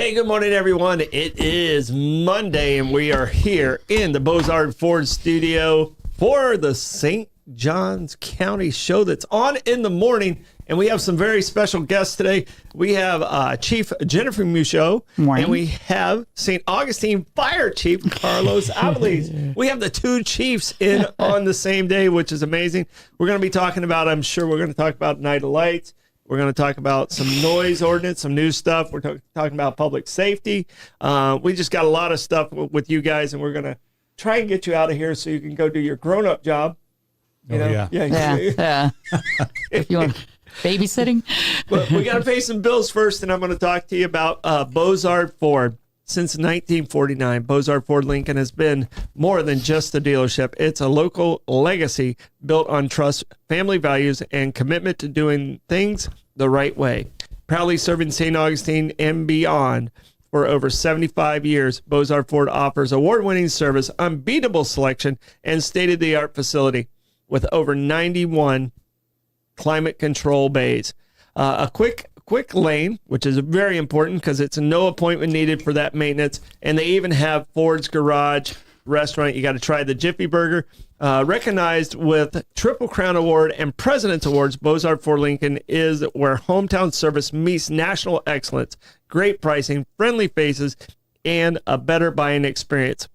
Hey, good morning, everyone. It is Monday, and we are here in the Beaux-Arts Ford studio for the St. Johns County show that's on in the morning. And we have some very special guests today. We have Chief Jennifer Michaux, and we have St. Augustine Fire Chief Carlos Aviles. We have the two chiefs in on the same day, which is amazing. We're going to be talking about, I'm sure we're going to talk about Night of Lights. We're going to talk about some noise ordinance, some new stuff. We're talking about public safety. We just got a lot of stuff with you guys, and we're going to try and get you out of here so you can go do your grown-up job. You know? Yeah. If you want babysitting. But we got to pay some bills first, and I'm going to talk to you about Beaux-Arts Ford. Since 1949, Beaux-Arts Ford Lincoln has been more than just a dealership. It's a local legacy built on trust, family values, and commitment to doing things the right way. Proudly serving St. Augustine and beyond for over 75 years, Beaux-Arts Ford offers award-winning service, unbeatable selection, and state-of-the-art facility with over 91 climate control bays. A quick lane, which is very important because it's no appointment needed for that maintenance. And they even have Ford's Garage restaurant. You got to try the Jiffy Burger. Recognized with Triple Crown Award and President's Awards, Beaux-Arts Ford Lincoln is where hometown service meets national excellence. Great pricing, friendly faces, and a better buying experience.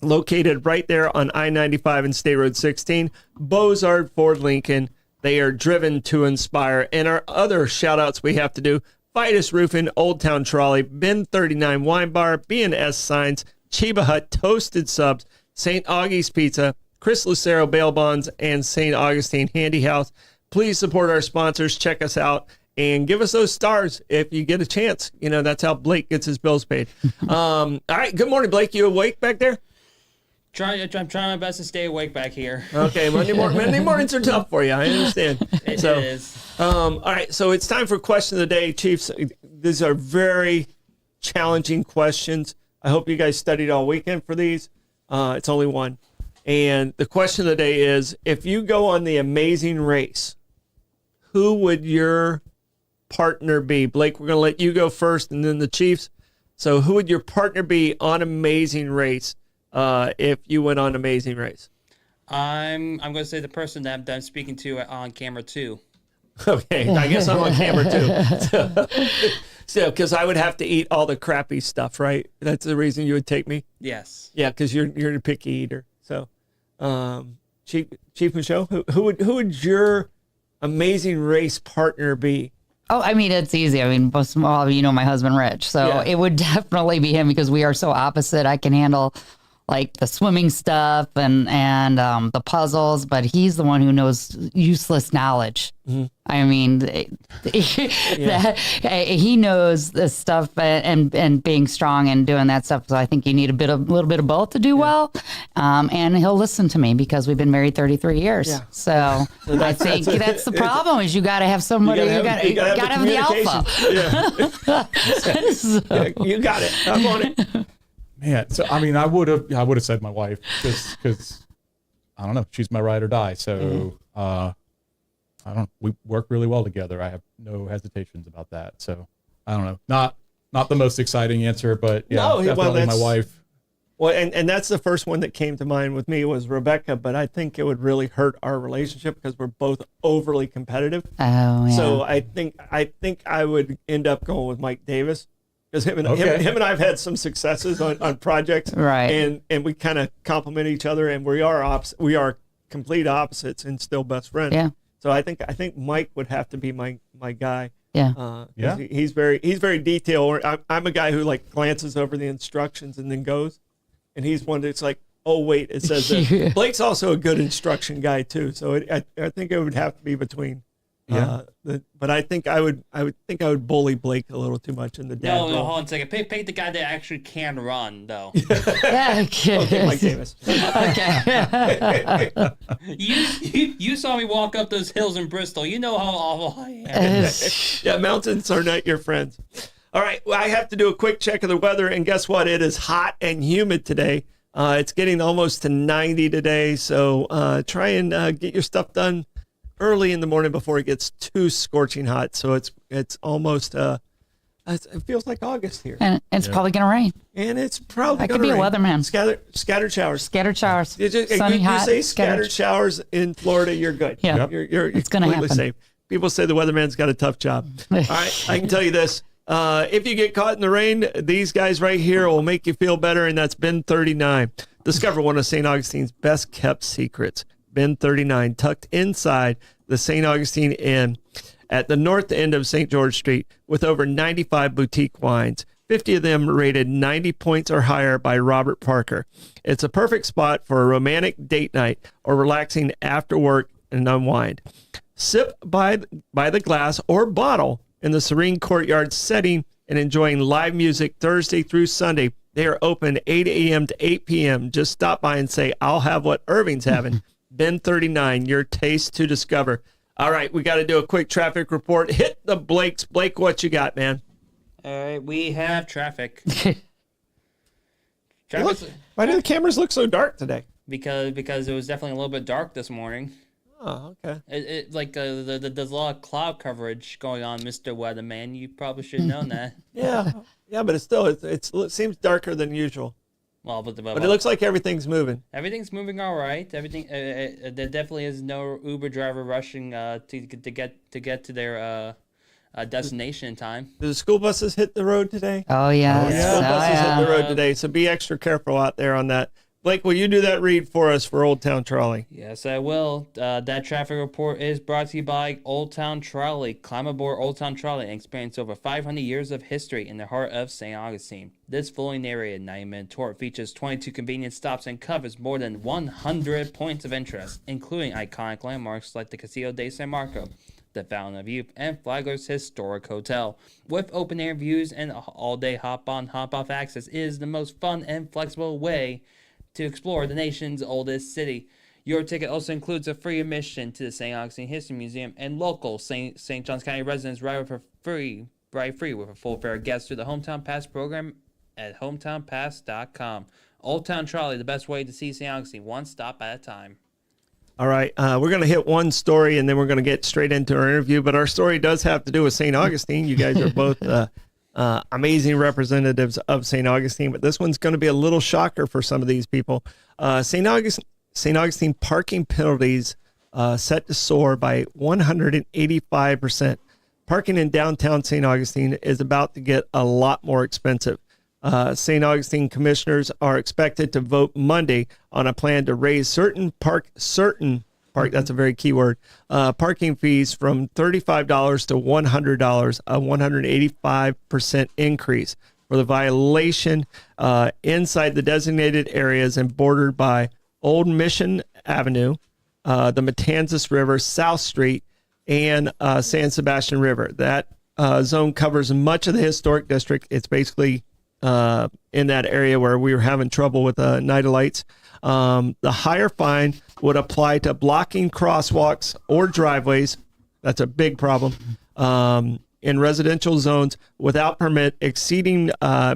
Located right there on I-95 and State Road 16, Beaux-Arts Ford Lincoln. They are driven to inspire. And our other shout outs we have to do: Fidus Roofing, Old Town Trolley, Ben 39 Wine Bar, B&S Signs, Chiba Hut Toasted Subs, St. Augie's Pizza, Chris Lucero Bail Bonds, and St. Augustine Handy House. Please support our sponsors. Check us out and give us those stars if you get a chance. You know, that's how Blake gets his bills paid. All right. Good morning, Blake. You awake back there? I'm trying my best to stay awake back here. Okay, Monday mornings are tough for you. I understand. It is. All right, so it's time for question of the day, Chiefs. These are very challenging questions. I hope you guys studied all weekend for these. It's only one. And the question of the day is, if you go on the Amazing Race, who would your partner be? Blake, we're going to let you go first and then the Chiefs. So who would your partner be on Amazing Race? If you went on Amazing Race? I'm going to say the person that I'm speaking to on camera too. Okay, I guess I'm on camera too. So, because I would have to eat all the crappy stuff, right? That's the reason you would take me? Yes. Yeah, because you're a picky eater. So, Chief Michaux, who would your Amazing Race partner be? Oh, I mean, it's easy. I mean, most of all, you know, my husband, Rich. So It would definitely be him because we are so opposite. I can handle like the swimming stuff and the puzzles, but he's the one who knows useless knowledge. Mm-hmm. I mean, he knows this stuff and being strong and doing that stuff. So I think you need a little bit of both to do well. And he'll listen to me because we've been married 33 years. Yeah. So I think that's the problem is you got to have somebody, you got to have the alpha. Yeah. So, you got it. I'm on it. Man, so I mean, I would have said my wife because I don't know, she's my ride or die. So we work really well together. I have no hesitations about that. So I don't know, not the most exciting answer, but yeah, definitely my wife. Well, and that's the first one that came to mind with me was Rebecca, but I think it would really hurt our relationship because we're both overly competitive. Oh, yeah. So I think I would end up going with Mike Davis. Because him and I have had some successes on projects, right? And we kind of complement each other, and we are complete opposites and still best friends. Yeah. So I think Mike would have to be my guy. Yeah. He's very detailed. I'm a guy who like glances over the instructions and then goes, and he's one that's like, oh wait, it says that. Blake's also a good instruction guy too. So I think it would have to be between. Yeah. But I think I would bully Blake a little too much in the dad role. No, hold on a second. Pick the guy that actually can run, though. Okay, Mike Davis. Okay. You saw me walk up those hills in Bristol. You know how awful I am. Yeah, mountains are not your friends. All right, well, I have to do a quick check of the weather, and guess what? It is hot and humid today. It's getting almost to 90 today, so try and get your stuff done early in the morning before it gets too scorching hot. So it's almost It feels like August here. And it's probably going to rain. And it's probably I could be a weatherman. Scattered showers. Scattered showers. Sunny, hot. You say scattered showers in Florida, you're good. Yeah. You're it's going to happen. Safe. People say the weatherman's got a tough job. All right, I can tell you this. If you get caught in the rain, these guys right here will make you feel better, and that's Bin 39. Discover one of St. Augustine's best-kept secrets. Bin 39, tucked inside the St. Augustine Inn at the north end of St. George Street, with over 95 boutique wines, 50 of them rated 90 points or higher by Robert Parker. It's a perfect spot for a romantic date night or relaxing after work and unwind. Sip by the glass or bottle in the serene courtyard setting and enjoying live music Thursday through Sunday. They are open 8 a.m. to 8 p.m. Just stop by and say, I'll have what Irving's having. Bin 39, your taste to discover. All right, we got to do a quick traffic report. Hit the Blakes. Blake, what you got, man? All right, we have traffic. Why do the cameras look so dark today? Because it was definitely a little bit dark this morning. Oh, okay. There's a lot of cloud coverage going on, Mr. Weatherman. You probably should have known that. Yeah, but it seems darker than usual. Well, but it looks like everything's moving. Everything's moving all right. Everything. There definitely is no Uber driver rushing to get to their destination in time. Did the school buses hit the road today? Oh, yeah. School buses hit the road today, so be extra careful out there on that. Blake, will you do that read for us for Old Town Trolley? Yes, I will. That traffic report is brought to you by Old Town Trolley. Climb aboard Old Town Trolley and experience over 500 years of history in the heart of St. Augustine. This fully narrated 90-minute tour features 22 convenient stops and covers more than 100 points of interest, including iconic landmarks like the Castillo de San Marco, the Fountain of Youth, and Flagler's Historic Hotel. With open-air views and all-day hop-on, hop-off access, it is the most fun and flexible way to explore the nation's oldest city. Your ticket also includes a free admission to the St. Augustine History Museum, and local St. Johns County residents ride free with a full fare guest through the Hometown Pass program at hometownpass.com. Old Town Trolley, the best way to see St. Augustine, one stop at a time. All right, we're going to hit one story, and then we're going to get straight into our interview, but our story does have to do with St. Augustine. You guys are both amazing representatives of St. Augustine, but this one's going to be a little shocker for some of these people. St. Augustine parking penalties set to soar by 185%. Parking in downtown St. Augustine is about to get a lot more expensive. St. Augustine commissioners are expected to vote Monday on a plan to raise certain that's a very key word, parking fees from $35 to $100, a 185% increase for the violation inside the designated areas and bordered by Old Mission Avenue, the Matanzas River, South Street, and San Sebastian River. That zone covers much of the historic district. It's basically in that area where we were having trouble with Night of Lights. The higher fine would apply to blocking crosswalks or driveways. That's a big problem. In residential zones without permit, exceeding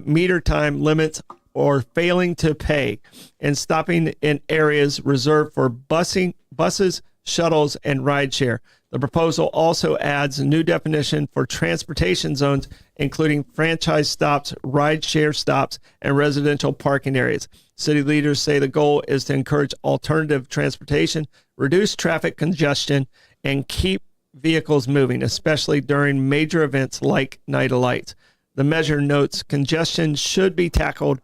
meter time limits, or failing to pay, and stopping in areas reserved for buses, shuttles, and rideshare. The proposal also adds a new definition for transportation zones, including franchise stops, rideshare stops, and residential parking areas. City leaders say the goal is to encourage alternative transportation, reduce traffic congestion, and keep vehicles moving, especially during major events like Night of Lights. The measure notes congestion should be tackled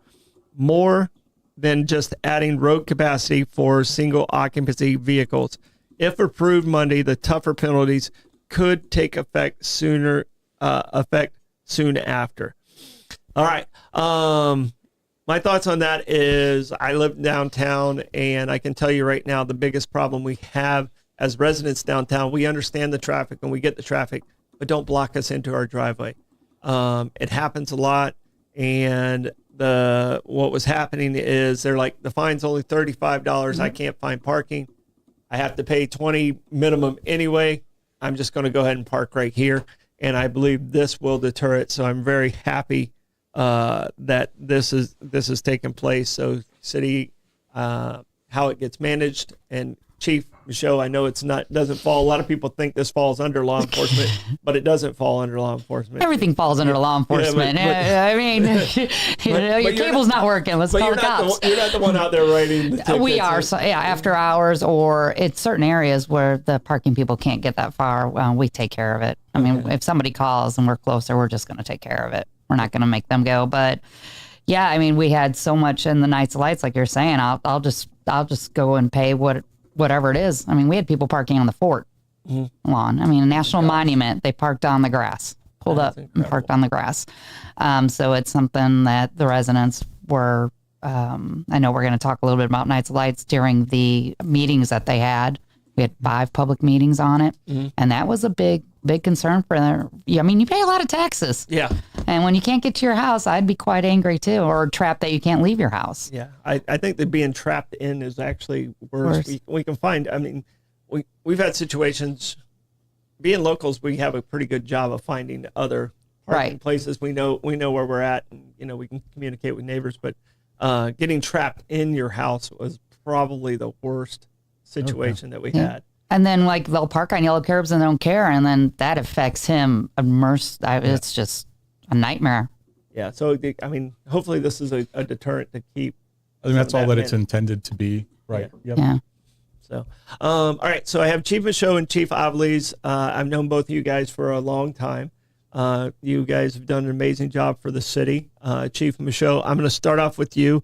more than just adding road capacity for single occupancy vehicles. If approved Monday, the tougher penalties could take effect soon after. All right. My thoughts on that is I live downtown, and I can tell you right now the biggest problem we have as residents downtown, we understand the traffic and we get the traffic, but don't block us into our driveway. It happens a lot, and what was happening is they're like, the fine's only $35. I can't find parking. I have to pay $20 minimum anyway. I'm just going to go ahead and park right here, and I believe this will deter it. So I'm very happy that this is taking place. So city, how it gets managed and Chief Michaux, I know doesn't fall. A lot of people think this falls under law enforcement, but it doesn't fall under law enforcement. Everything falls under law enforcement. I mean, your cable's not working. Let's call the cops. You're not the one out there writing the tickets. We are. So, yeah, after hours or it's certain areas where the parking people can't get that far, we take care of it. I mean, if somebody calls and we're closer, we're just going to take care of it. We're not going to make them go. But yeah, I mean, we had so much in the Nights of Lights, like you're saying. I'll just go and pay whatever it is. I mean, we had people parking on the fort lawn. I mean, a national monument, they parked on the grass, pulled up and parked on the grass. So it's something that the residents were, I know we're going to talk a little bit about Nights of Lights during the meetings that they had. We had 5 public meetings on it. And that was a big concern for them. I mean, you pay a lot of taxes. Yeah. And when you can't get to your house, I'd be quite angry too, or trapped that you can't leave your house. Yeah. I think that being trapped in is actually worse. We can find, I mean, we've had situations, being locals, we have a pretty good job of finding other parking places. We know where we're at, and, you know, we can communicate with neighbors, but getting trapped in your house was probably the worst situation that we had. And then, like, they'll park on yellow curbs and they don't care, and then that affects him. It's just a nightmare. Yeah. So, I mean, hopefully this is a deterrent to keep. I think that's all that it's intended to be. Right. Yeah. So, all right. So I have Chief Michaux and Chief Aviles. I've known both of you guys for a long time. You guys have done an amazing job for the city. Chief Michaux, I'm going to start off with you.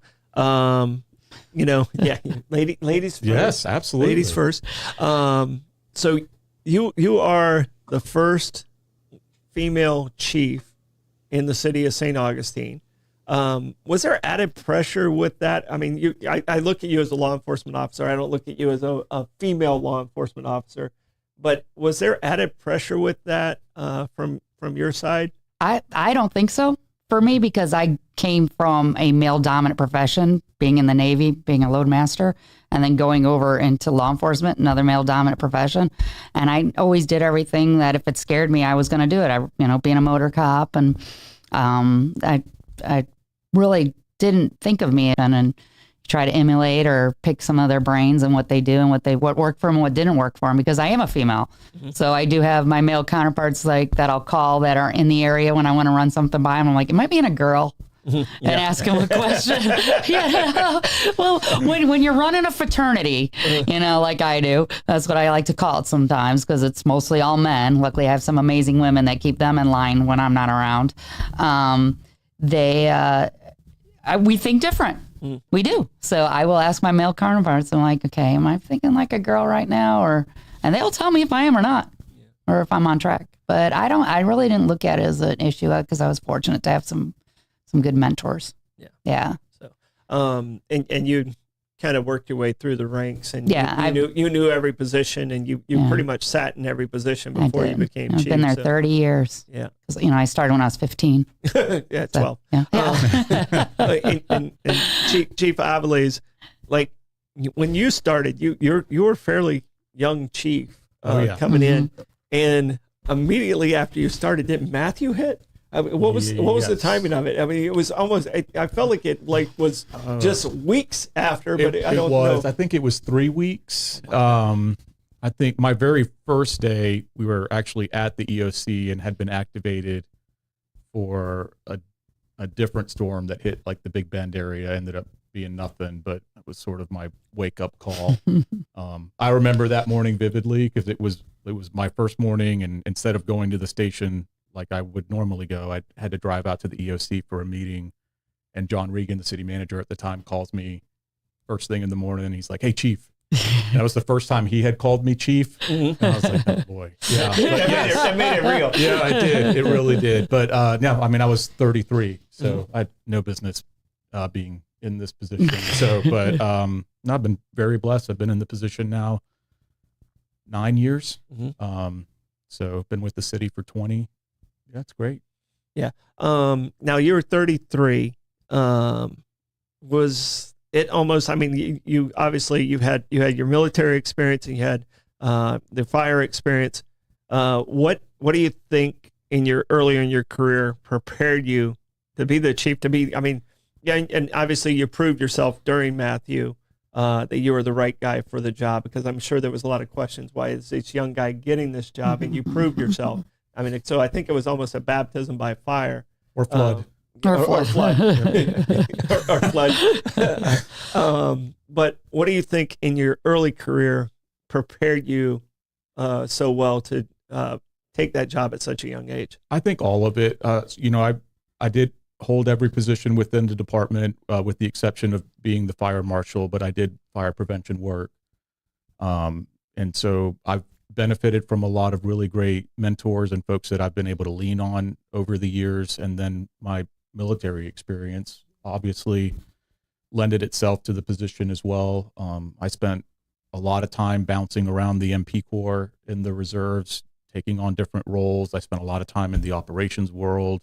You know, ladies first. Yes, absolutely. Ladies first. So you are the first female chief in the city of St. Augustine. Was there added pressure with that? I mean, I look at you as a law enforcement officer. I don't look at you as a female law enforcement officer. But was there added pressure with that from your side? I don't think so. For me, because I came from a male-dominant profession, being in the Navy, being a loadmaster, and then going over into law enforcement, another male-dominant profession. And I always did everything that if it scared me, I was going to do it. Being a motor cop, and I really didn't think of me and try to emulate or pick some of their brains and what they do and what worked for them and what didn't work for them, because I am a female. So I do have my male counterparts like that I'll call that are in the area when I want to run something by them. I'm like, it might be in a girl. And ask them a question. Well, when you're running a fraternity, like I do, that's what I like to call it sometimes, because it's mostly all men. Luckily, I have some amazing women that keep them in line when I'm not around. We think different. We do. So I will ask my male counterparts. I'm like, okay, am I thinking like a girl right now? And they'll tell me if I am or not, or if I'm on track. But I really didn't look at it as an issue, because I was fortunate to have some good mentors. Yeah. So, and you kind of worked your way through the ranks, and you knew every position, and you pretty much sat in every position before you became chief. I've been there 30 years. Yeah. Because, I started when I was 15. Yeah, 12. Yeah. And Chief Aviles, like when you started, you were fairly young chief coming in, and immediately after you started, didn't Matthew hit? I mean, what was the timing of it? I mean, it was almost. I felt like it was just weeks after, but I don't know. I think it was 3 weeks. I think my very first day, we were actually at the EOC and had been activated for a different storm that hit like the Big Bend area. Ended up being nothing, but it was sort of my wake up call. I remember that morning vividly, because it was my first morning, and instead of going to the station like I would normally go, I had to drive out to the EOC for a meeting, and John Regan, the city manager at the time, calls me first thing in the morning, and he's like, "Hey, chief." And that was the first time he had called me chief. And I was like, oh boy. Yeah. That made it real. Yeah, it did. It really did. But no, I mean, I was 33, so I had no business being in this position. So, but no, I've been very blessed. I've been in the position now 9 years. So been with the city for 20. That's great. Yeah. Now you were 33. Was it almost? I mean, you obviously you had your military experience, and you had the fire experience. What do you think earlier in your career prepared you to be the chief? I mean, yeah, and obviously you proved yourself during Matthew. that you were the right guy for the job? Because I'm sure there was a lot of questions. Why is this young guy getting this job? And you proved yourself. I mean, so I think it was almost a baptism by fire. Or flood. Or flood. or flood. But what do you think in your early career prepared you so well to take that job at such a young age? I think all of it. I did hold every position within the department, with the exception of being the fire marshal, but I did fire prevention work. And so I've benefited from a lot of really great mentors and folks that I've been able to lean on over the years. And then my military experience obviously lended itself to the position as well. I spent a lot of time bouncing around the MP Corps in the reserves, taking on different roles. I spent a lot of time in the operations world.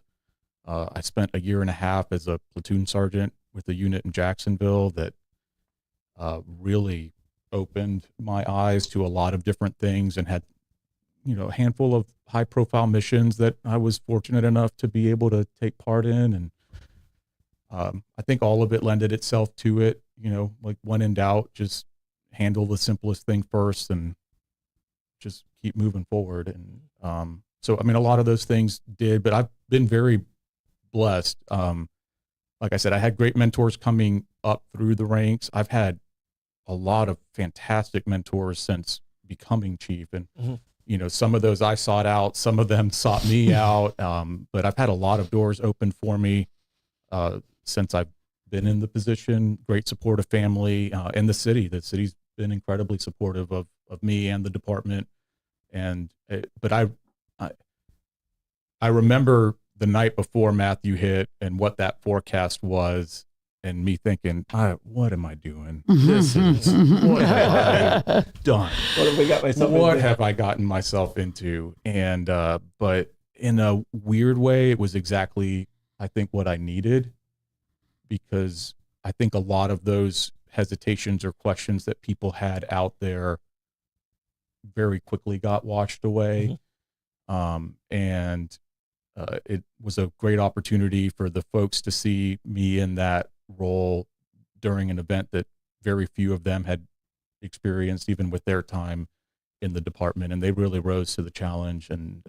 I spent a year and a half as a platoon sergeant with a unit in Jacksonville that really opened my eyes to a lot of different things, and had, a handful of high profile missions that I was fortunate enough to be able to take part in. And I think all of it lended itself to it, like when in doubt, just handle the simplest thing first and just keep moving forward. And so, I mean, a lot of those things did, but I've been very blessed. Like I said, I had great mentors coming up through the ranks. I've had a lot of fantastic mentors since becoming chief. And, some of those I sought out, some of them sought me out. But I've had a lot of doors open for me since I've been in the position. Great supportive family, and the city. The city's been incredibly supportive of me and the department. And, but I remember the night before Matthew hit and what that forecast was, and me thinking, what am I doing? This is, what have I done? What have I gotten myself into? And, but in a weird way, it was exactly, I think, what I needed, because I think a lot of those hesitations or questions that people had out there very quickly got washed away. And it was a great opportunity for the folks to see me in that role during an event that very few of them had experienced, even with their time in the department. And they really rose to the challenge. And,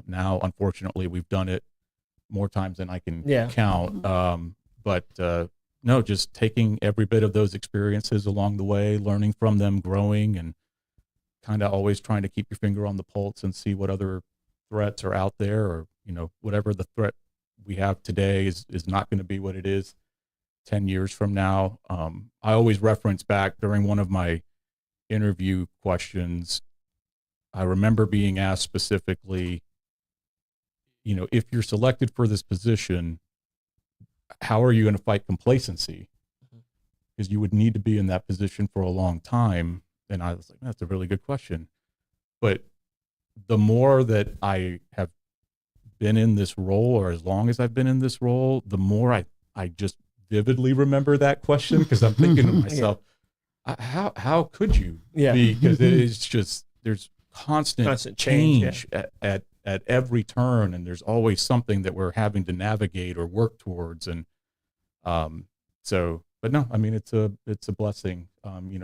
now, unfortunately, we've done it more times than I can count. But no, just taking every bit of those experiences along the way, learning from them, growing, and kind of always trying to keep your finger on the pulse and see what other threats are out there, or, whatever the threat we have today is not going to be what it is 10 years from now. I always reference back during one of my interview questions. I remember being asked specifically, if you're selected for this position, how are you going to fight complacency? Because you would need to be in that position for a long time. And I was like, that's a really good question. But the more that I have been in this role, or as long as I've been in this role, the more I just vividly remember that question, because I'm thinking to myself, how could you be? Because it is just, there's constant change at every turn, and there's always something that we're having to navigate or work towards. And but no, I mean, it's a blessing.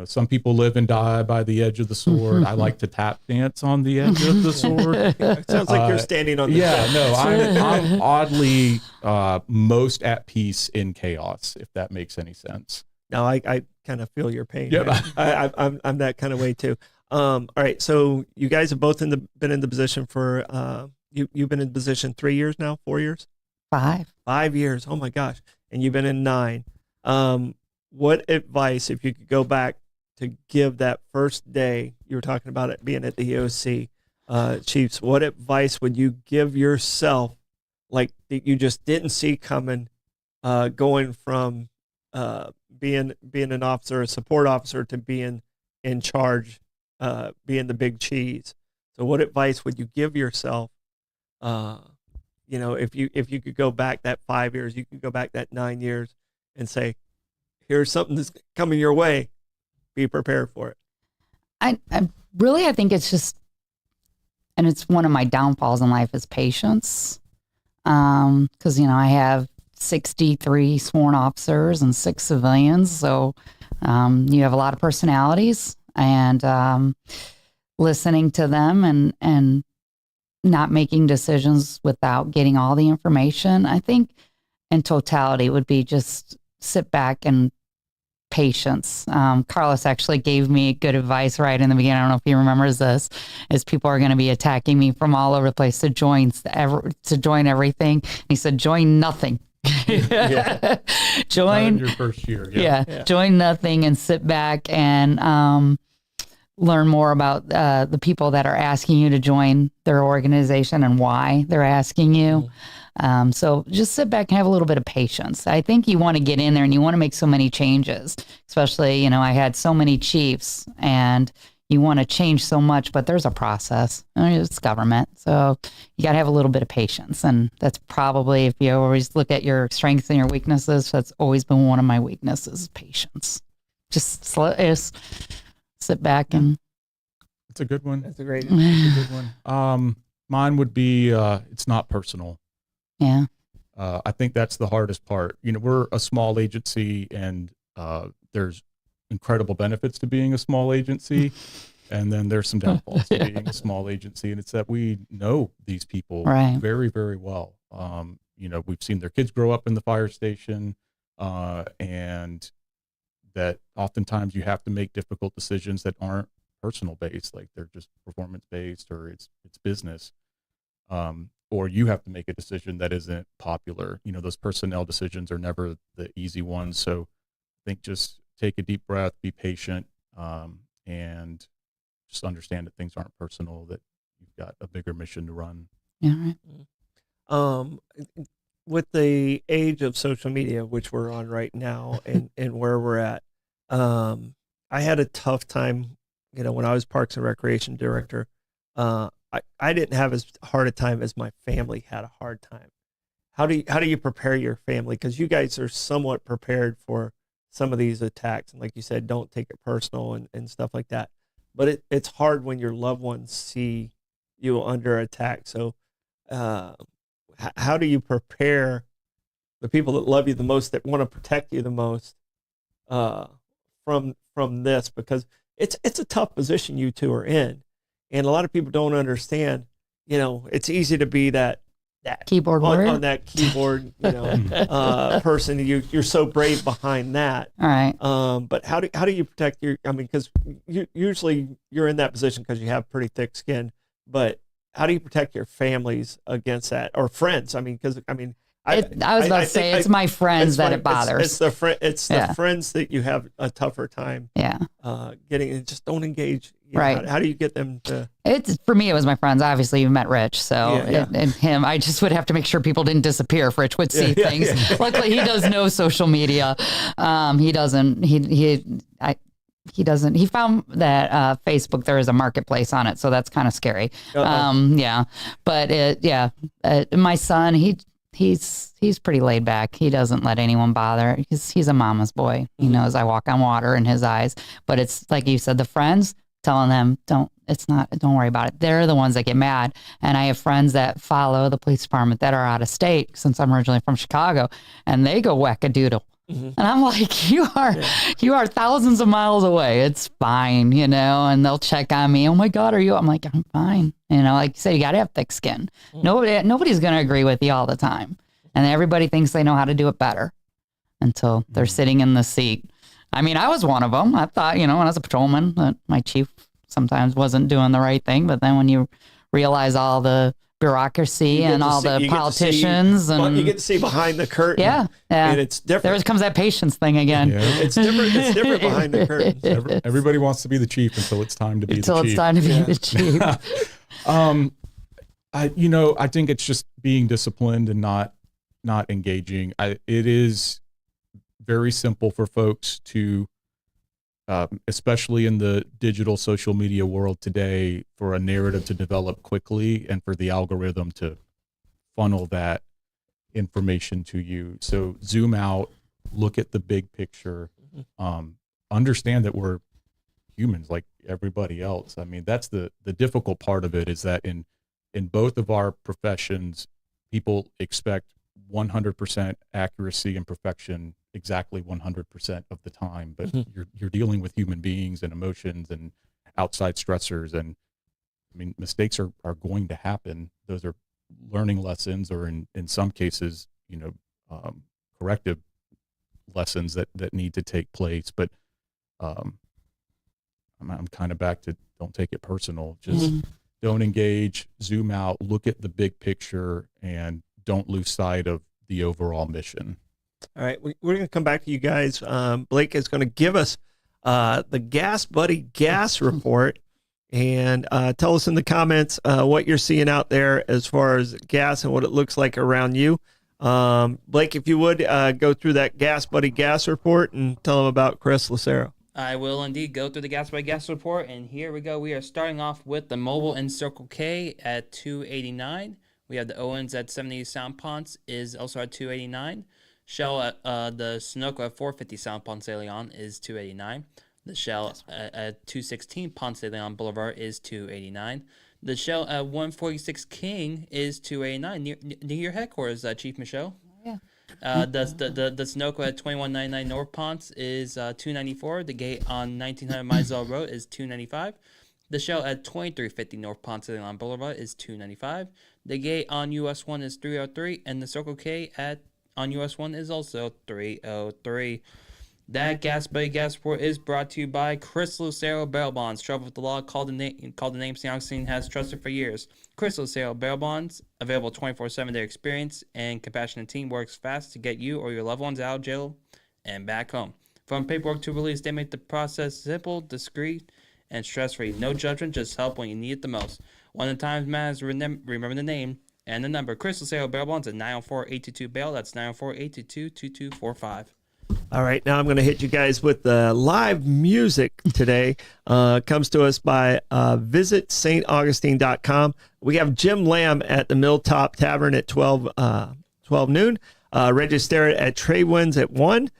Some people live and die by the edge of the sword. I like to tap dance on the edge of the sword. It sounds like you're standing on the edge. No, I'm oddly most at peace in chaos, if that makes any sense. No, I kind of feel your pain. Yeah. I'm that kind of way too. All right, so you guys have both been in the position for you've been in the position 3 years now, 4 years, 5 years. Oh my gosh, and you've been in 9. What advice, if you could go back to give that first day, you were talking about it being at the EOC, Chiefs, what advice would you give yourself, like, that you just didn't see coming, going from being an officer, a support officer, to being in charge, being the big cheese? So what advice would you give yourself? If you could go back that 5 years, you could go back that 9 years and say, here's something that's coming your way, be prepared for it. I think it's just, and it's one of my downfalls in life, is patience. Because, I have 63 sworn officers and 6 civilians. So You have a lot of personalities, and listening to them and not making decisions without getting all the information. I think in totality would be just sit back and patience. Carlos actually gave me good advice right in the beginning. I don't know if he remembers this, is people are going to be attacking me from all over the place to join everything. And he said, join nothing. Join your first year. Join nothing and sit back and learn more about the people that are asking you to join their organization and why they're asking you. So just sit back and have a little bit of patience. I think you want to get in there and you want to make so many changes, especially, I had so many chiefs and you want to change so much, but there's a process. It's government. So you got to have a little bit of patience. And that's probably, if you always look at your strengths and your weaknesses, that's always been one of my weaknesses, patience. Just sit back and. It's a good one. That's a good one. Mine would be, it's not personal. Yeah. I think that's the hardest part. We're a small agency and there's incredible benefits to being a small agency. And then there's some downfalls to being a small agency. And it's that we know these people very, very well. We've seen their kids grow up in the fire station, and that oftentimes you have to make difficult decisions that aren't personal based, like they're just performance based or it's business. Or you have to make a decision that isn't popular. Those personnel decisions are never the easy ones. So I think just take a deep breath, be patient, and just understand that things aren't personal, that you've got a bigger mission to run. Yeah, right. With the age of social media, which we're on right now and where we're at, I had a tough time, when I was Parks and Recreation Director. I didn't have as hard a time as my family had a hard time. How do you prepare your family? Because you guys are somewhat prepared for some of these attacks. And like you said, don't take it personal and stuff like that. But it's hard when your loved ones see you under attack. So how do you prepare the people that love you the most, that want to protect you the most from this? Because it's a tough position you two are in. And a lot of people don't understand, it's easy to be that keyboard warrior on that keyboard, person. You're so brave behind that. All right. But how do you protect because usually you're in that position because you have pretty thick skin, but how do you protect your families against that, or friends? I was about to say it's my friends that it bothers. It's the friends that you have a tougher time. Yeah. Getting, and just don't engage. Right. How do you get them to? For me, it was my friends. Obviously, you've met Rich, so and him. I just would have to make sure people didn't disappear if Rich would see things. Yeah. Luckily, he does no social media. He doesn't. He doesn't. He found that Facebook, there is a marketplace on it, so that's kind of scary. Yeah, but my son, he's pretty laid back. He doesn't let anyone bother. He's a mama's boy. He knows I walk on water in his eyes. But it's like you said, the friends, telling them don't worry about it. They're the ones that get mad. And I have friends that follow the police department that are out of state, since I'm originally from Chicago, and they go whack-a-doodle. Mm-hmm. And I'm like, you are thousands of miles away. It's fine, and they'll check on me. Oh my God, are you? I'm like, I'm fine. Like you said, you got to have thick skin. Mm-hmm. Nobody's going to agree with you all the time. And everybody thinks they know how to do it better until they're sitting in the seat. I was one of them. I thought, when I was a patrolman, that my chief sometimes wasn't doing the right thing. But then when you realize all the bureaucracy and all the politicians, and you get to see behind the curtain. Yeah. And it's different. There comes that patience thing again. Yeah. It's different behind the curtain. Everybody wants to be the chief until it's time to be the chief. Until it's time to be the chief. I think it's just being disciplined and not engaging. It is very simple for folks to, especially in the digital social media world today, for a narrative to develop quickly and for the algorithm to funnel that information to you. So zoom out, look at the big picture, understand that we're humans like everybody else. That's the difficult part of it, is that in both of our professions, people expect 100% accuracy and perfection exactly 100% of the time, but you're dealing with human beings and emotions and outside stressors. And I mean, mistakes are going to happen. Those are learning lessons, or in some cases, corrective lessons that need to take place. But I'm kind of back to don't take it personal. Just don't engage, zoom out, look at the big picture, and don't lose sight of the overall mission. All right, we're going to come back to you guys. Blake is going to give us the Gas Buddy gas report, and tell us in the comments what you're seeing out there as far as gas and what it looks like around you. Blake, if you would, go through that Gas Buddy gas report and tell them about Chris Lucero. I will indeed go through the gas by gas report, and here we go. We are starting off with the Mobile and Circle K at $2.89. We have the Owens at 70 Sound Ponce is also at $2.89. Shell at the Sunoco at 450 Sound Ponce de Leon is $2.89. The Shell at 216 Ponce de Leon Boulevard is $2.89. The Shell at 146 King is $2.89 near your headquarters, Chief Michaux. Yeah. The Sunoco at 2199 North Ponce is $2.94. The gate on 1900 Mizell Road is $2.95. The Shell at 2350 North Ponce de Leon Boulevard is $2.95. The gate on US 1 is $3.03, and the Circle K on US 1 is also $3.03. That Gas Buddy gas report is brought to you by Chris Lucero Bail Bonds. Trouble with the law, called the name St. Augustine has trusted for years. Chris Lucero Bail Bonds, available 24/7. Their experience and compassionate team works fast to get you or your loved ones out of jail and back home. From paperwork to release, they make the process simple, discreet, and stress-free. No judgment, just help when you need it the most. One of the times matters, remember the name and the number. Chris Lucero Bail Bonds at 904-822-BAIL. That's 904-822-2245. All right, now I'm going to hit you guys with the live music today. Comes to us by visit staugustine.com. We have Jim Lamb at the Milltop Tavern at 12 noon. Reggie Starrett at Trey Winds at 1.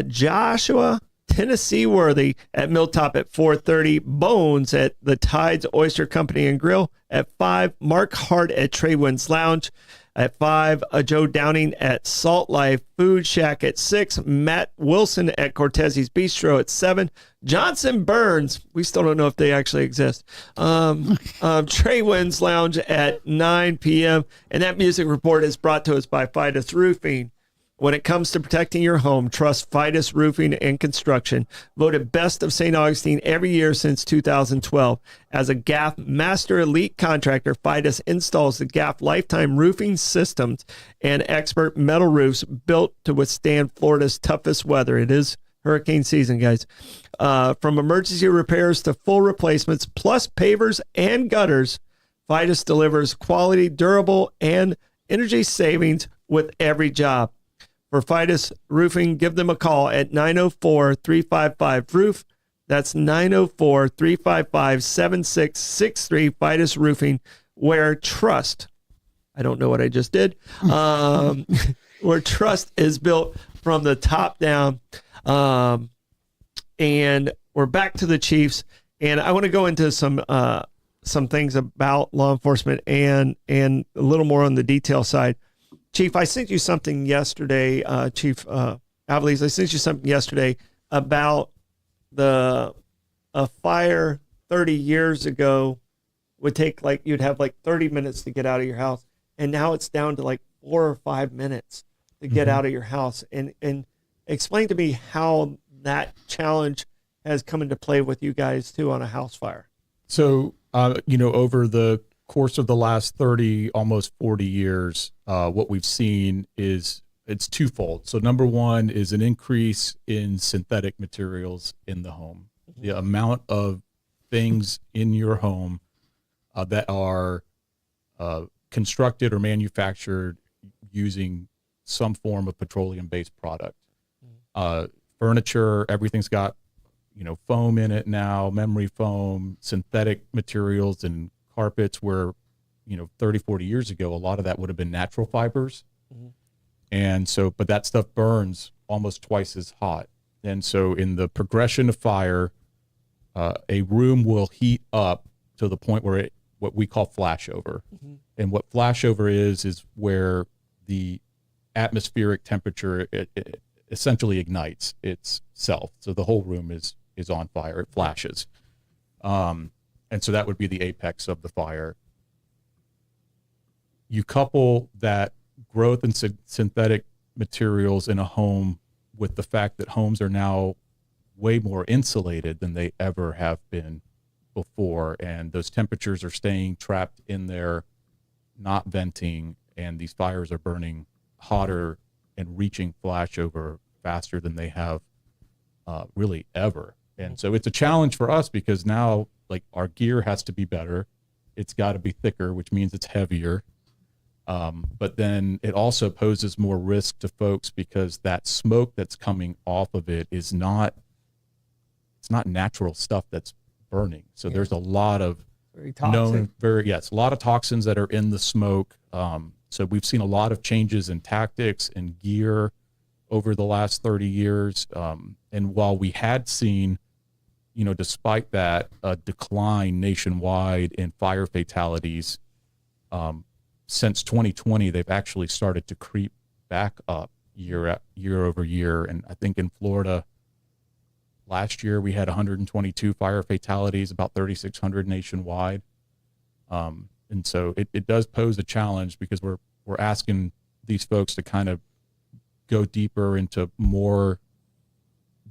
Joshua Tennessee Worthy at Milltop at 4:30. Bones at the Tides Oyster Company and Grill at 5. Mark Hart at Trey Winds Lounge at 5. Joe Downing at Salt Life Food Shack at 6. Matt Wilson at Cortez's Bistro at 7. Johnson Burns, we still don't know if they actually exist. Trey Winds Lounge at 9 p.m. And that music report is brought to us by Fidus Roofing. When it comes to protecting your home, trust Fidus Roofing and Construction. Voted Best of St. Augustine every year since 2012. As a GAF Master Elite Contractor, Fidus installs the GAF Lifetime Roofing Systems and expert metal roofs built to withstand Florida's toughest weather. It is hurricane season, guys. From emergency repairs to full replacements, plus pavers and gutters, Fidus delivers quality, durable, and energy savings with every job. For Fidus Roofing, give them a call at 904-355-ROOF. That's 904-355-7663. Fidus Roofing, where trust, I don't know what I just did, where trust is built from the top down. And we're back to the Chiefs. And I want to go into some things about law enforcement and a little more on the detail side. Chief, I sent you something yesterday, Chief Aviles, I sent you something yesterday about a fire 30 years ago would take you'd have 30 minutes to get out of your house. And now it's down to 4 or 5 minutes to get out of your house. And explain to me how that challenge has come into play with you guys too on a house fire. So, over the course of the last 30, almost 40 years, what we've seen is it's twofold. So number one is an increase in synthetic materials in the home. The amount of things in your home that are constructed or manufactured using some form of petroleum-based product. Furniture, everything's got, foam in it now, memory foam, synthetic materials, and carpets where, 30, 40 years ago, a lot of that would have been natural fibers. And so, but that stuff burns almost twice as hot. And so in the progression of fire, a room will heat up to the point where what we call flashover. And what flashover is where the atmospheric temperature essentially ignites itself. So the whole room is on fire. It flashes. And so that would be the apex of the fire. You couple that growth in synthetic materials in a home with the fact that homes are now way more insulated than they ever have been before, and those temperatures are staying trapped in there, not venting, and these fires are burning hotter and reaching flashover faster than they have really ever. And so it's a challenge for us because now, like, our gear has to be better. It's got to be thicker, which means it's heavier. But then it also poses more risk to folks because that smoke that's coming off of it is not, it's not natural stuff that's burning. So there's a lot of Very toxic. a lot of toxins that are in the smoke. So we've seen a lot of changes in tactics and gear over the last 30 years. And while we had seen, despite that, a decline nationwide in fire fatalities, since 2020, they've actually started to creep back up year over year. And I think in Florida, last year we had 122 fire fatalities, about 3,600 nationwide. And so it does pose a challenge because we're asking these folks to kind of go deeper into more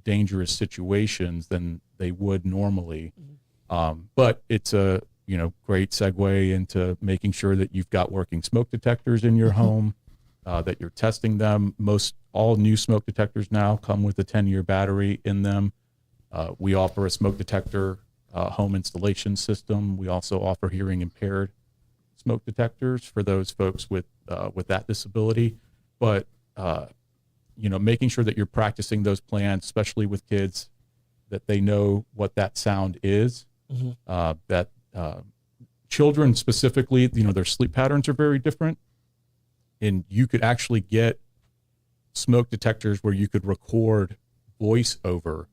dangerous situations than they would normally. But it's a great segue into making sure that you've got working smoke detectors in your home, that you're testing them. All new smoke detectors now come with a 10-year battery in them. We offer a smoke detector home installation system. We also offer hearing impaired smoke detectors for those folks with that disability. But making sure that you're practicing those plans, especially with kids, that they know what that sound is. That children specifically, their sleep patterns are very different, and you could actually get smoke detectors where you could record voice over.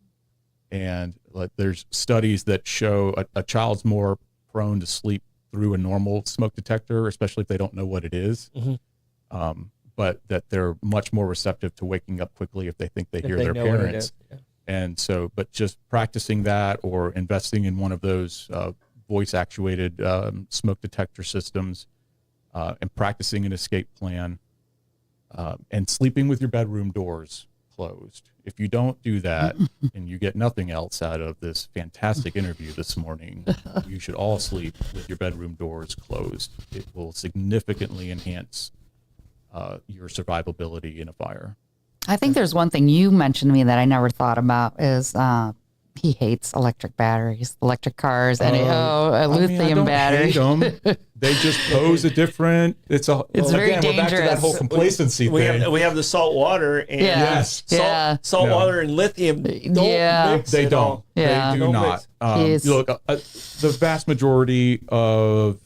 And there's studies that show a child's more prone to sleep through a normal smoke detector, especially if they don't know what it is. But that they're much more receptive to waking up quickly if they think they hear their parents. And so, but just practicing that or investing in one of those voice actuated smoke detector systems, and practicing an escape plan, and sleeping with your bedroom doors closed. If you don't do that and you get nothing else out of this fantastic interview this morning, you should all sleep with your bedroom doors closed. It will significantly enhance your survivability in a fire. I think there's one thing you mentioned to me that I never thought about is he hates electric batteries, electric cars, and a lithium battery. Hate them. They just pose a different. It's very again, we're back to that dangerous. whole complacency thing. We have the salt water and Yes. salt water and lithium don't mix. They at don't. all. Yeah. They do Don't not. mix. Look, the vast majority of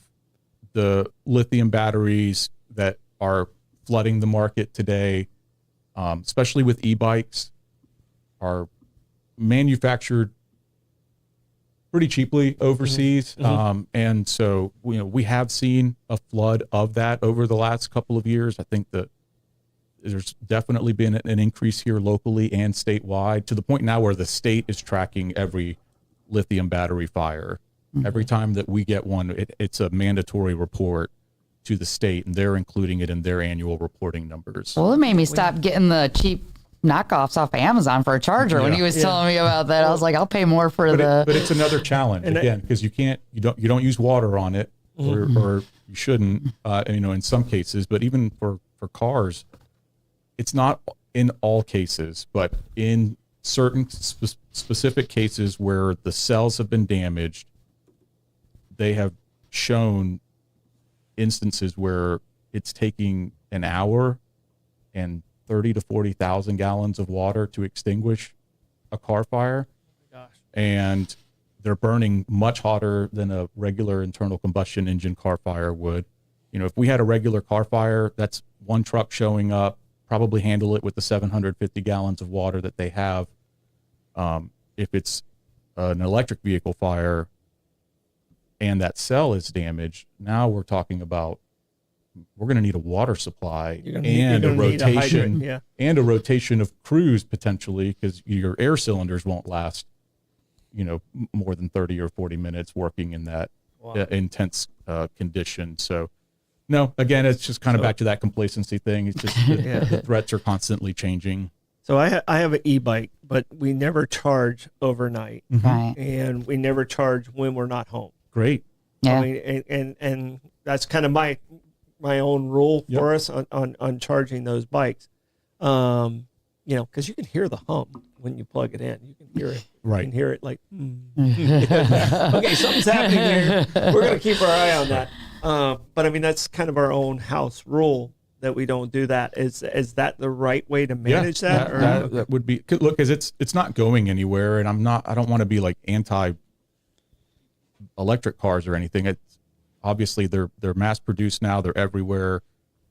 the lithium batteries that are flooding the market today, especially with e-bikes, are manufactured pretty cheaply overseas. And so, we have seen a flood of that over the last couple of years. I think that there's definitely been an increase here locally and statewide, to the point now where the state is tracking every lithium battery fire. Every time that we get one, it's a mandatory report to the state, and they're including it in their annual reporting numbers. Well, it made me stop getting the cheap knockoffs off Amazon for a charger. When he was telling me about that, I was like, I'll pay more for but we're going to need a water supply You're gonna and a need a rotation hydrant, yeah. and a rotation of crews potentially, because your air cylinders won't last, more than 30 or 40 minutes working in that intense condition. So no, again, it's just kind of back to that complacency thing. It's just the threats are constantly changing. So I have an e-bike, but we never charge overnight, Right. and we never charge when we're not home. Great. Yeah. I mean, and that's kind of my own rule for us on charging those bikes. Because you can hear the hum when you plug it in. You can hear it. Right. You can hear it like, okay, something's happening here. We're going to keep our eye on that. But I mean, that's kind of our own house rule that we don't do that. Is that the right way to manage that? That would be, look, because it's not going anywhere, and I don't want to be like anti electric cars or anything. It's obviously they're mass produced now, they're everywhere.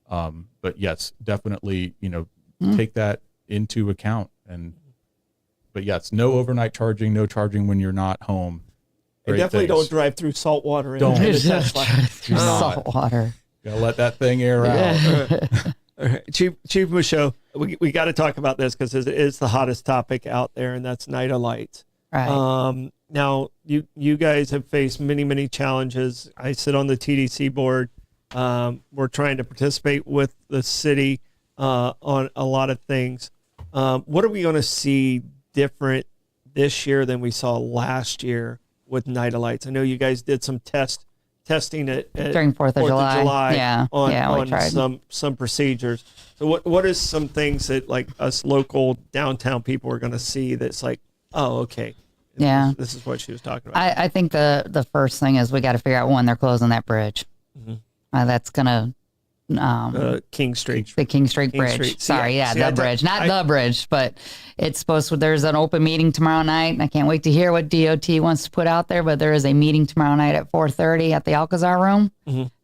But yes, definitely, take that into account. But yes, no overnight charging, no charging when you're not home. And definitely don't drive through salt water. Don't. Salt water. Gotta let that thing air out. All right. Chief Michaux, we got to talk about this because it is the hottest topic out there, and that's night of lights. Right. Now, you guys have faced many, many challenges. I sit on the TDC board. We're trying to participate with the city on a lot of things. What are we going to see different this year than we saw last year with night of lights? I know you guys did some testing at During 4th of July. Yeah. on we tried. some procedures. So what is some things that like us local downtown people are going to see that's like, oh, okay. Yeah. This is what she was talking about. I think the first thing is we got to figure out when they're closing that bridge. That's going to King Street. the King Street King Bridge. Street. Sorry, See, the bridge, not the bridge, but it's supposed to. There's an open meeting tomorrow night, and I can't wait to hear what DOT wants to put out there. But there is a meeting tomorrow night at 4:30 at the Alcazar Room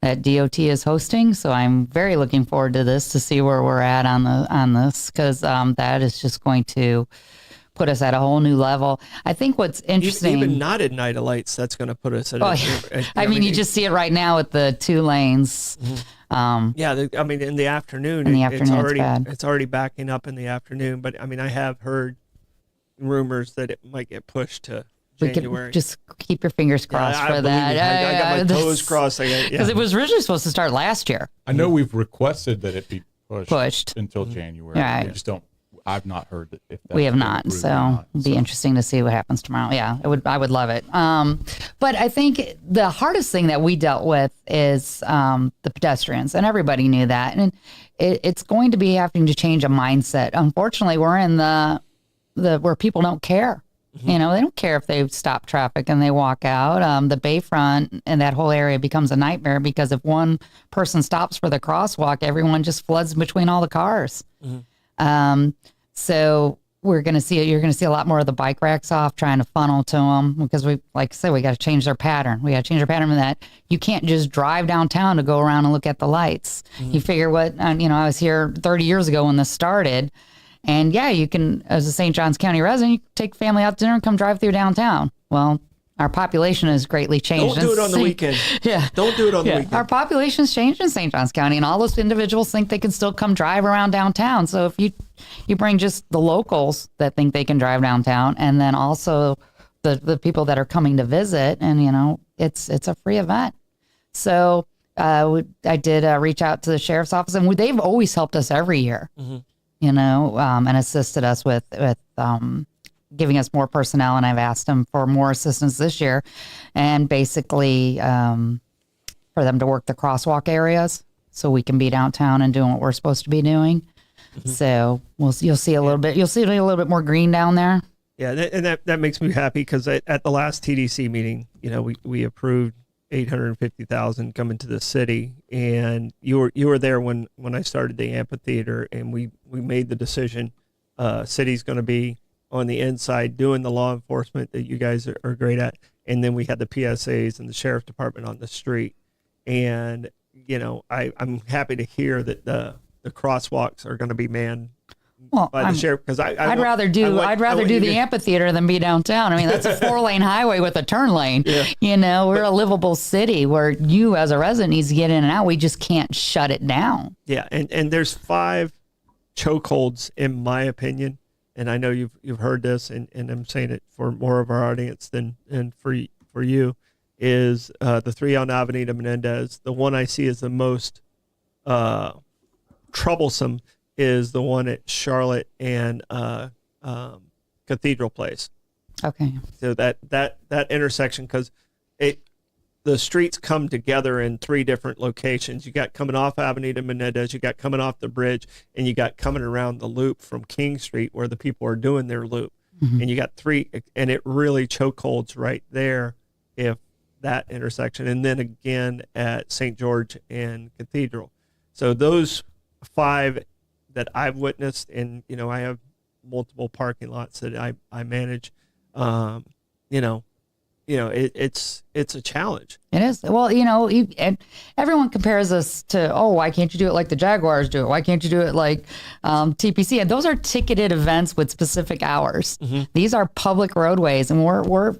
that DOT is hosting. So I'm very looking forward to this to see where we're at on this because that is just going to put us at a whole new level. I think what's interesting, Even not at night of lights, that's going to put us at. I mean, you just see it right now with the 2 lanes. I mean, in the afternoon, it's already backing up in the afternoon. But I mean, I have heard rumors that it might get pushed to January. Just keep your fingers crossed for that. I got my toes crossed. Because it was originally supposed to start last year. I know we've requested that it be pushed until Mm-hmm. January. Right. We just don't. I've not heard that. If We have been not, approved so or not, it'll be interesting to see what happens tomorrow. Yeah, I would love it. But I think the hardest thing that we dealt with is the pedestrians, and everybody knew that, and it's going to be having to change a mindset. Unfortunately, we're in the where people don't care. They don't care if they stop traffic and they walk out. The Bayfront and that whole area becomes a nightmare because if one person stops for the crosswalk, everyone just floods between all the cars. So you're going to see a lot more of the bike racks off, trying to funnel to them because we got to change their pattern. We got to change their pattern in that you can't just drive downtown to go around and look at the lights. You figure I was here 30 years ago when this started, and yeah, you can, as a St. Johns County resident, you can take family out to dinner and come drive through downtown. Well, our population has greatly changed. Don't do it on the weekend. Yeah. Don't do it on the weekend. Our population's changed in St. Johns County, and all those individuals think they can still come drive around downtown. So if you bring just the locals that think they can drive downtown, and then also the people that are coming to visit, and it's a free event. So I did reach out to the sheriff's office, and they've always helped us every year, and assisted us with giving us more personnel, and I've asked them for more assistance this year, and basically for them to work the crosswalk areas so we can be downtown and doing what we're supposed to be doing. So you'll see a little bit more green down there. Yeah, and that makes me happy because at the last TDC meeting, we approved $850,000 coming to the city, and you were there when I started the amphitheater, and we made the decision. City's going to be on the inside doing the law enforcement that you guys are great at, and then we had the PSAs and the sheriff's department on the street. And I'm happy to hear that the crosswalks are going to be manned Well, by the sheriff, because I'd rather do the amphitheater than be downtown. I mean, that's a 4-lane highway with a turn lane. Yeah. You know, we're a livable city where you as a resident needs to get in and out. We just can't shut it down. Yeah, and there's 5 chokeholds in my opinion, and I know you've heard this, and I'm saying it for more of our audience than for you, is the 3 on Avenida Menendez. The one I see as the most troublesome is the one at Charlotte and Cathedral Place. Okay. So that intersection, because the streets come together in 3 different locations. You got coming off Avenida Menendez, you got coming off the bridge, and you got coming around the loop from King Street where the people are doing their loop. Mm-hmm. And you got 3, and it really chokeholds right there if that intersection, and then again at St. George and Cathedral. So those 5 that I've witnessed, and I have multiple parking lots that I manage. It's a challenge. It is. Well, and everyone compares us to, why can't you do it like the Jaguars do it? Why can't you do it like TPC? And those are ticketed events with specific hours. Mm-hmm. These are public roadways, and we're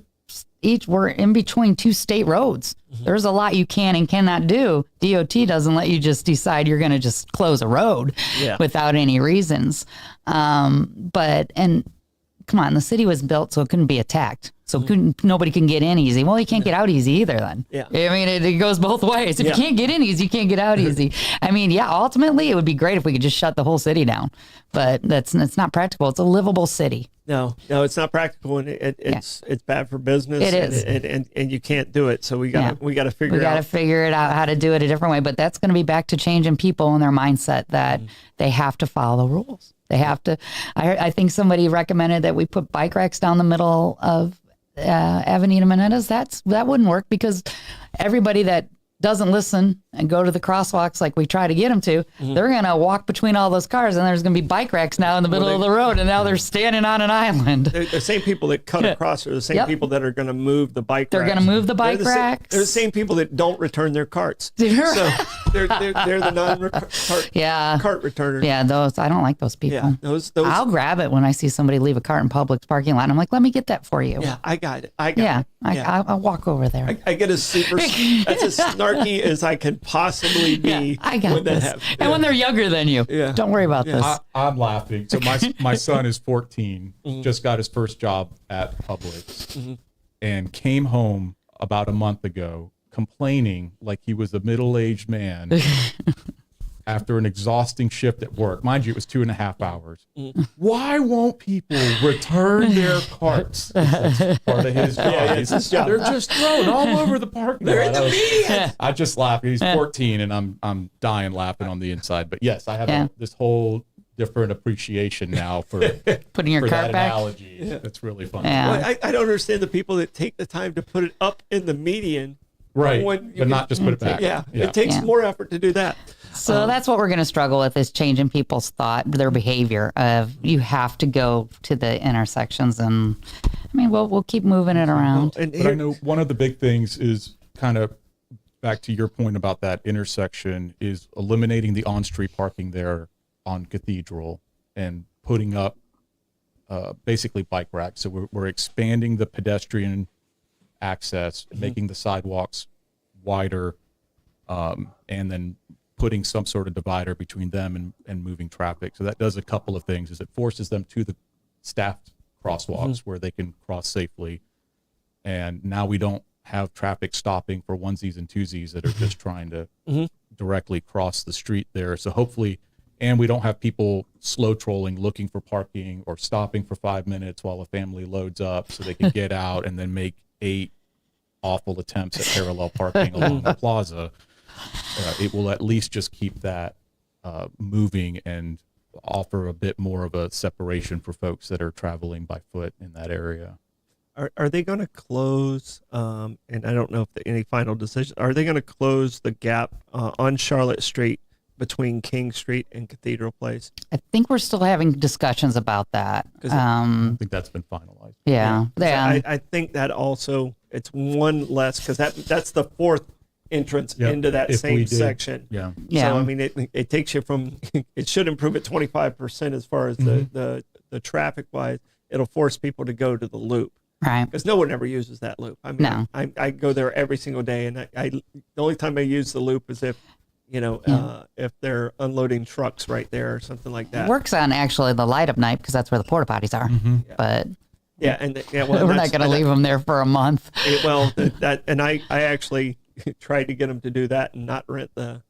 in between 2 state roads. Mm-hmm. There's a lot you can and cannot do. DOT doesn't let you just decide you're going to just close a road without any reasons. But come on, the city was built so it couldn't be attacked. So nobody can get in easy. Well, you can't get out easy either then. Yeah. I mean, it goes both ways. If you can't get in easy, you can't get out easy. I mean, ultimately it would be great if we could just shut the whole city down. But it's not practical. It's a livable city. No, it's not practical, and it's bad for business. It is. And you can't do it. So we got to figure it out how to do it a different way. But that's going to be back to changing people and their mindset that they have to follow the rules. They have to. I think somebody recommended that we put bike racks down the middle of Avenida Menendez. That wouldn't work, because everybody that doesn't listen and go to the crosswalks like we try to get them to, they're going to walk between all those cars, and there's going to be bike racks now in the middle of the road, and now they're standing on an island. The same people that cut across are the same people that are going to move the bike racks. They're going to move the bike racks. They're the same people that don't return their carts. So they're the cart returners. Yeah, those, I don't like those people. Yeah, those. I'll grab it when I see somebody leave a cart in Publix parking lot. I'm like, let me get that for you. Yeah, I got it. I'll walk over there. I get as snarky as I can possibly be. I got this. And when they're younger than you, don't worry about this. I'm laughing. So my son is 14, just got his first job at Publix, and came home about a month ago complaining like he was a middle-aged man after an exhausting shift at work. Mind you, it was 2.5 hours. Why won't people return their carts? That's part of his job. It's his job. They're just thrown all over the parking lot. They're in the media. I just laugh. He's 14, and I'm dying laughing on the inside. But yes, I have this whole different appreciation now for putting your cart back. Analogy. It's really fun. Yeah. Well, I don't understand the people that take the time to put it up in the median. Right, but not just put it back. Yeah. It takes more effort to do that. So that's what we're going to struggle with, is changing people's thought, their behavior of you have to go to the intersections. And I mean, we'll keep moving it around. But I know one of the big things is kind of back to your point about that intersection is eliminating the on-street parking there on Cathedral and putting up basically bike racks. So we're expanding the pedestrian access, making the sidewalks wider, and then putting some sort of divider between them and moving traffic. So that does a couple of things. Is it forces them to the staffed crosswalks where they can cross safely, and now we don't have traffic stopping for onesies and twosies that are just trying to directly cross the street there. So hopefully, and we don't have people slow trolling looking for parking or stopping for 5 minutes while a family loads up so they can get out and then make 8 awful attempts at parallel parking along the plaza. It will at least just keep that moving and offer a bit more of a separation for folks that are traveling by foot in that area. Are they going to close, and I don't know if any final decision, are they going to close the gap on Charlotte Street between King Street and Cathedral Place? I think we're still having discussions about that. I think that's been finalized. Yeah. I think that also, it's one less, because that's the 4th entrance Yep, into that if we same did. section. Yeah. Yeah. So I mean, it takes you from it should improve at 25% as far as the traffic wise. It'll force people to go to the loop Right. because no one ever uses that loop. I mean, No. I go there every single day, and I the only time I use the loop is if if they're unloading trucks right there or something like that. It works on actually the light up night because that's where the porta potties are. But Yeah, well, we're not going to leave them there for a month. I actually tried to get them to do that and not rent the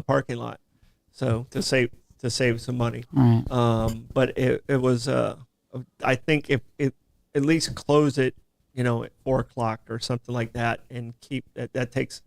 parking lot, so to save some money. Right. But it was I think if it at least close it, at 4:00 or something like that, and keep that takes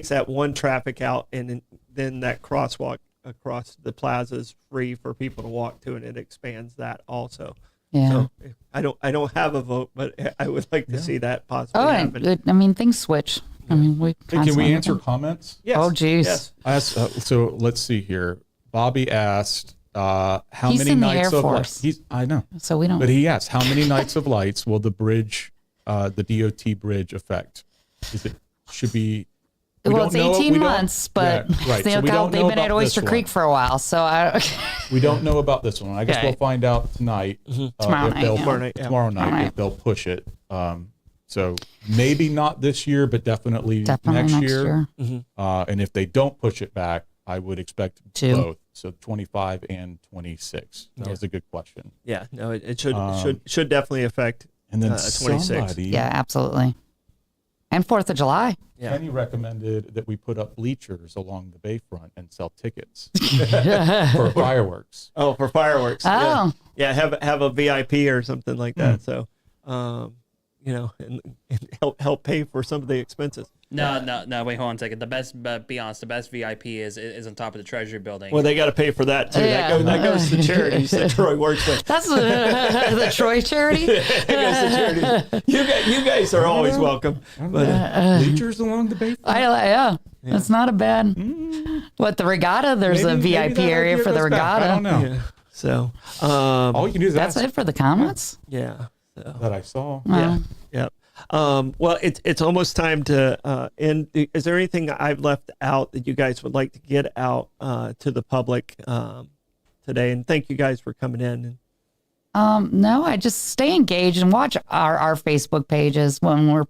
that one traffic out, and then that crosswalk across the plaza is free for people to walk to, and it expands that also. Yeah. So I don't have a vote, but I would like to see that possibly happen. I mean, things switch. I mean, we Hey, can constantly- we answer comments? Yes. Oh, geez. Yes. I asked, so let's see here. Bobby asked, how He's many in the nights Air of Force. lights? I know, So we don't. but he asked, how many nights of lights will the bridge, the DOT bridge affect? Should be? we well, don't it's know- 18 we don't- months, but yeah, right. they've So we don't know been at about this Oyster one. Creek for a while. So We don't know about this one. I guess Okay. we'll find out tonight. Tomorrow if night, they'll- yeah. Tomorrow night, yeah. Tomorrow night, Tomorrow if night. they'll push it. So maybe not this year, but definitely next year. And if they don't push it back, I would expect Two. both. So 25 and 26. That was a good question. Yeah, no, it should definitely affect. And then 26. somebody, yeah, absolutely. And 4th of July. Yeah. Kenny recommended that we put up bleachers along the bayfront and sell tickets for fireworks. Oh, for fireworks. Oh. Yeah, have a VIP or something like that. So, and help pay for some of the expenses. No, wait, hold on a second. The best, but be honest, the best VIP is on top of the Treasury Building. Well, they got to pay for that too. Yeah. That goes to charities that Troy works with. That's the Troy charity. It goes to charities. You guys are always welcome. But Bleachers along the bayfront? Yeah. It's not a bad. What, the regatta? There's a Maybe VIP that area idea for the goes back. regatta. I don't know. yeah. So, All you can do is That's ask it for the comments? yeah. So, that I saw. yeah. Yeah. Well, it's almost time to end. Is there anything I've left out that you guys would like to get out to the public today? And thank you guys for coming in. No, I just stay engaged and watch our Facebook pages when we're.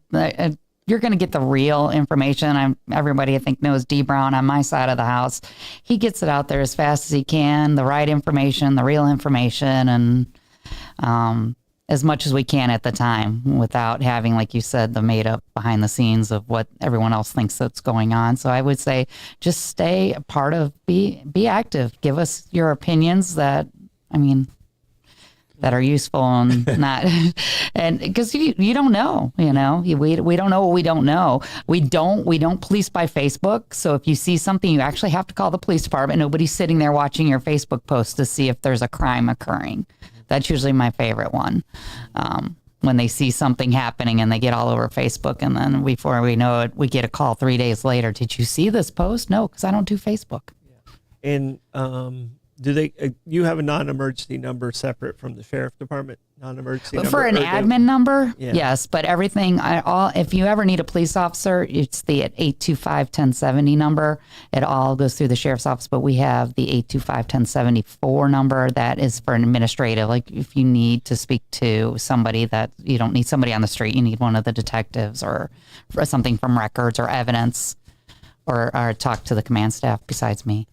You're going to get the real information. Everybody I think knows D Brown on my side of the house. He gets it out there as fast as he can, the right information, the real information, and as much as we can at the time without having, like you said, the made up behind the scenes of what everyone else thinks that's going on. So I would say just stay a part of, be active. Give us your opinions that are useful and not, and because you don't know, we don't know what we don't know. We don't police by Facebook. So if you see something, you actually have to call the police department. Nobody's sitting there watching your Facebook post to see if there's a crime occurring. That's usually my favorite one. When they see something happening and they get all over Facebook, and then before we know it, we get a call 3 days later. Did you see this post? No, because I don't do Facebook. And do they? You have a non-emergency number separate from the sheriff department non-emergency number? For an or do- admin number, Yeah. yes, but everything, if you ever need a police officer, it's the 825-1070 number. It all goes through the sheriff's office, but we have the 825-1074 number that is for an administrative. Like if you need to speak to somebody that you don't need somebody on the street, you need one of the detectives or for something from records or evidence, or talk to the command staff besides me.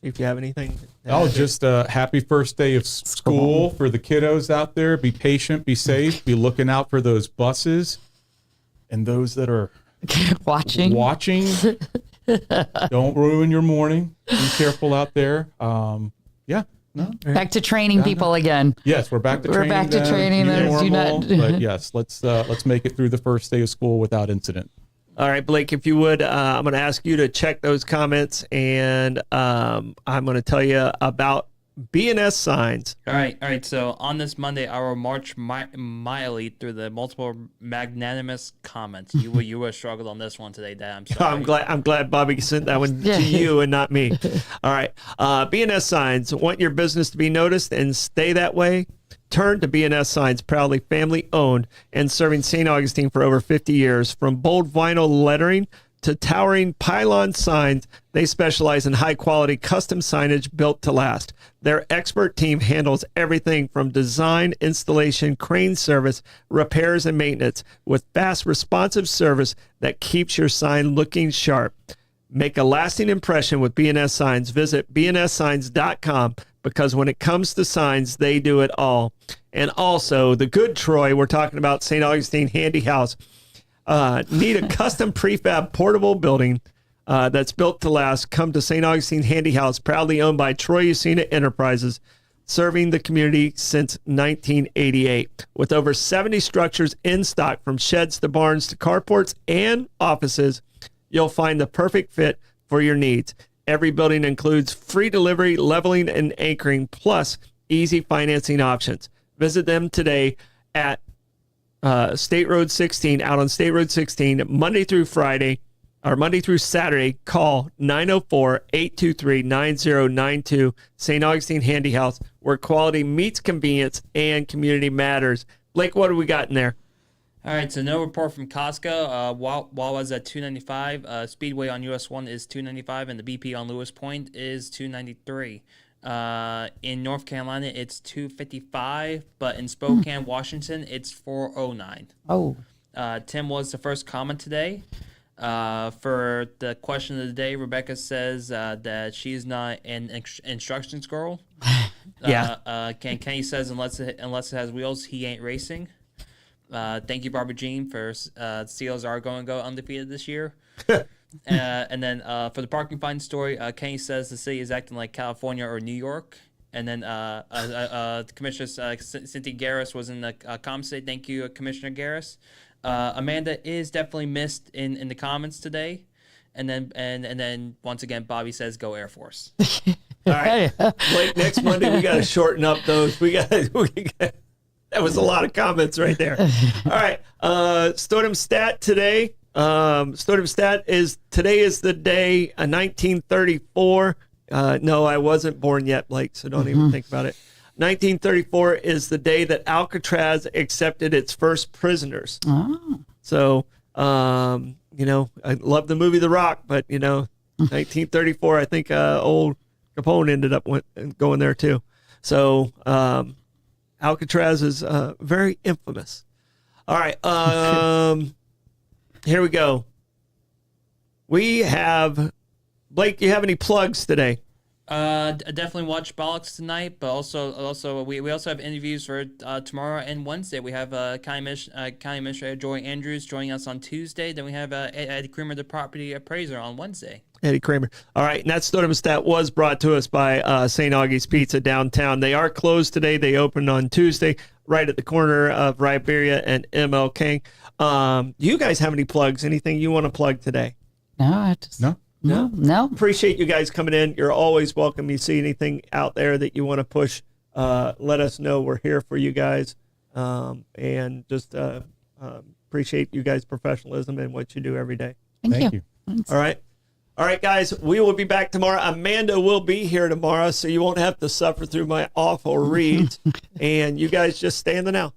If you have anything. Oh, just happy first day of school for the kiddos out there. Be patient, be safe, be looking out for those buses and those that are Watching. Don't ruin your morning. Be careful out there. Yeah. No. Back to training people again. Yes, we're back to We're training. back to training them. Do Normal, not- but yes, let's make it through the first day of school without incident. All right, Blake, if you would, I'm going to ask you to check those comments, and I'm going to tell you about BNS signs. All right. So on this Monday, I will march mildly through the multiple magnanimous comments. You will struggle on this one today, Dad. I'm sorry. I'm glad Bobby sent that one to you and not me. All right. BNS signs. Want your business to be noticed and stay that way? Turn to BNS Signs, proudly family owned and serving St. Augustine for over 50 years. From bold vinyl lettering to towering pylon signs, they specialize in high-quality custom signage built to last. Their expert team handles everything from design, installation, crane service, repairs, and maintenance with fast, responsive service that keeps your sign looking sharp. Make a lasting impression with B&S Signs. Visit bnssigns.com because when it comes to signs, they do it all. And also, the good Troy, we're talking about St. Augustine Handy House. Need a custom prefab portable building that's built to last? Come to St. Augustine Handy House, proudly owned by Troy Usina Enterprises, serving the community since 1988. With over 70 structures in stock, from sheds to barns to carports and offices, you'll find the perfect fit for your needs. Every building includes free delivery, leveling, and anchoring, plus easy financing options. Visit them today at State Road 16, out on State Road 16, Monday through Saturday. Call 904-823-9092, St. Augustine Handy House, where quality meets convenience and community matters. Blake, what do we got in there? All right, so no report from Costco. Wawa's at $2.95. Speedway on US 1 is $2.95, and the BP on Lewis Point is $2.93. In North Carolina, it's $2.55, but in Spokane, Washington, it's $4.09. Oh. Tim was the first comment today. For the question of the day, Rebecca says that she's not an instructions girl. Yeah. Kenny says unless it has wheels, he ain't racing. Thank you, Barbara Jean, for Steelers are going to go undefeated this year. And then for the parking fine story, Kenny says the city is acting like California or New York. And then Commissioner Cynthia Garris was in the comments today. Thank you, Commissioner Garris. Amanda is definitely missed in the comments today. And then once again, Bobby says, "Go Air Force." All right, Blake. Next Monday we got to shorten up those. We got. That was a lot of comments right there. All right, Stodum Stat today. Stodum Stat is today is the day 1934. No, I wasn't born yet, Blake, so don't even think about it. 1934 is the day that Alcatraz accepted its first prisoners. Oh. So, I love the movie The Rock, but, 1934, I think old Capone ended up going there too. So, Alcatraz is very infamous. All right. Here we go. We have, Blake, do you have any plugs today? Definitely watch Bollocks tonight, but also we also have interviews for tomorrow and Wednesday. We have County Administrator Joy Andrews joining us on Tuesday. Then we have Eddie Kramer, the property appraiser, on Wednesday. Eddie Kramer. All right, and that Stodum Stat was brought to us by St. Augie's Pizza downtown. They are closed today. They opened on Tuesday, right at the corner of Riberia and MLK. Do you guys have any plugs? Anything you want to plug today? No. Appreciate you guys coming in. You're always welcome. You see anything out there that you want to push, let us know. We're here for you guys. And just appreciate you guys' professionalism and what you do every day. Thank you. All right. All right, guys, we will be back tomorrow. Amanda will be here tomorrow, so you won't have to suffer through my awful reads. And you guys just stay in the now.